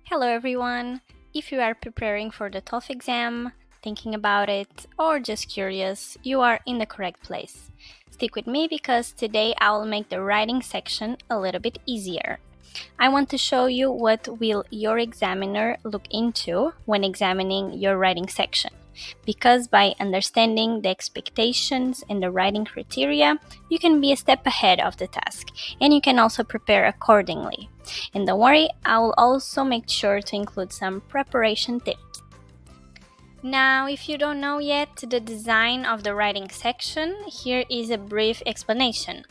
Hello everyone! If you are preparing for the TOEFL exam, thinking about it, or just curious, you are in the correct place. Stick with me because today I will make the writing section a little bit easier. I want to show you what will your examiner look into when examining your writing section. Because by understanding the expectations and the writing criteria, you can be a step ahead of the task and you can also prepare accordingly. And don't worry, I will also make sure to include some preparation tips. Now, if you don't know yet the design of the writing section, here is a brief explanation.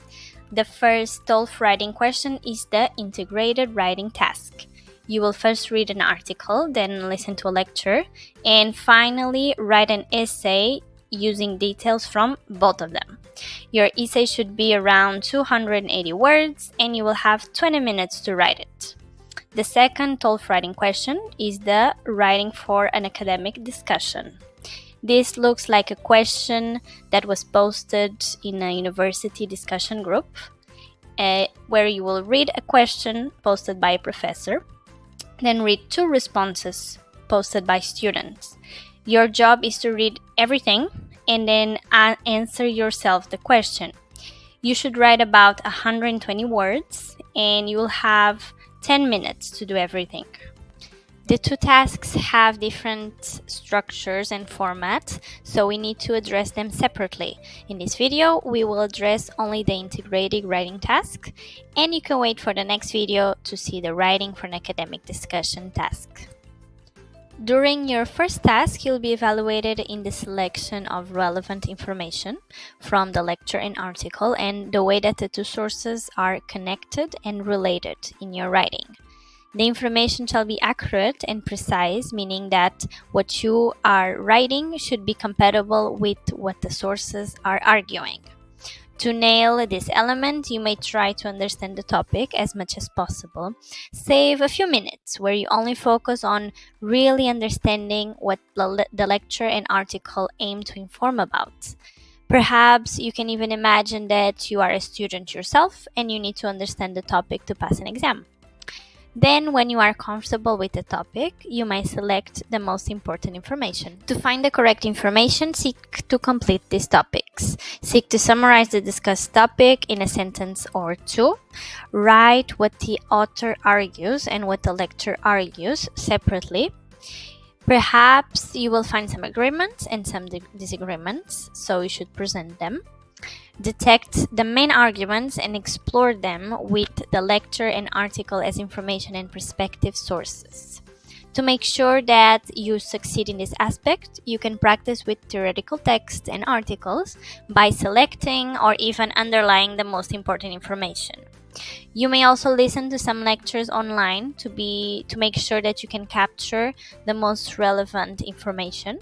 The first TOEFL writing question is the integrated writing task. You will first read an article, then listen to a lecture, and finally write an essay using details from both of them. Your essay should be around 280 words and you will have 20 minutes to write it. The second TOEFL writing question is the writing for an academic discussion. This looks like a question that was posted in a university discussion group, where you will read a question posted by a professor, then read two responses posted by students. Your job is to read everything and then answer yourself the question. You should write about 120 words and you will have 10 minutes to do everything. The two tasks have different structures and formats, so we need to address them separately. In this video, we will address only the integrated writing task, and you can wait for the next video to see the writing for an academic discussion task. During your first task, you'll be evaluated in the selection of relevant information from the lecture and article and the way that the two sources are connected and related in your writing. The information shall be accurate and precise, meaning that what you are writing should be compatible with what the sources are arguing. To nail this element, you may try to understand the topic as much as possible. Save a few minutes where you only focus on really understanding what the lecture and article aim to inform about. Perhaps you can even imagine that you are a student yourself and you need to understand the topic to pass an exam. Then, when you are comfortable with the topic, you may select the most important information. To find the correct information, seek to complete these topics. Seek to summarize the discussed topic in a sentence or two. Write what the author argues and what the lecturer argues separately. Perhaps you will find some agreements and some disagreements, so you should present them. Detect the main arguments and explore them with the lecture and article as information and perspective sources. To make sure that you succeed in this aspect, you can practice with theoretical texts and articles by selecting or even underlying the most important information. You may also listen to some lectures online to make sure that you can capture the most relevant information.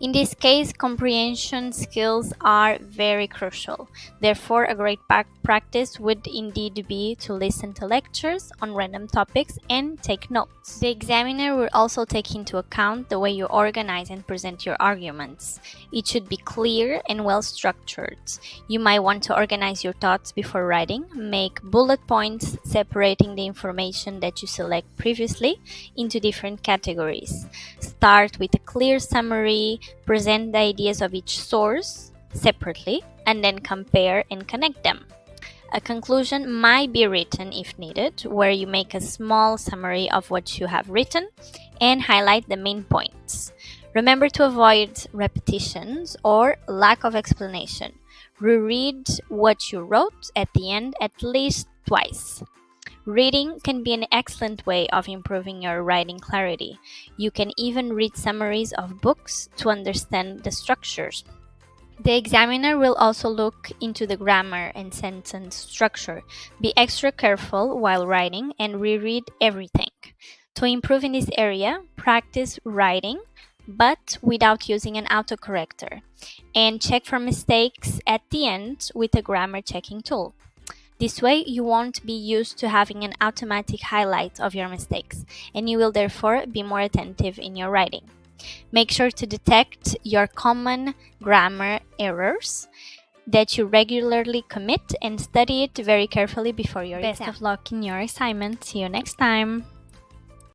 In this case, comprehension skills are very crucial. Therefore, a great practice would indeed be to listen to lectures on random topics and take notes. The examiner will also take into account the way you organize and present your arguments. It should be clear and well structured. You might want to organize your thoughts before writing, make bullet points separating the information that you select previously into different categories. Start with a clear summary, present the ideas of each source separately, and then compare and connect them. A conclusion might be written if needed, where you make a small summary of what you have written and highlight the main points. Remember to avoid repetitions or lack of explanation. Reread what you wrote at the end at least twice. Reading can be an excellent way of improving your writing clarity. You can even read summaries of books to understand the structures. The examiner will also look into the grammar and sentence structure. Be extra careful while writing and reread everything. To improve in this area, practice writing, but without using an autocorrector, and check for mistakes at the end with a grammar checking tool. This way, you won't be used to having an automatic highlight of your mistakes, and you will therefore be more attentive in your writing. Make sure to detect your common grammar errors that you regularly commit and study it very carefully before your exam. Best of luck in your assignment. See you next time!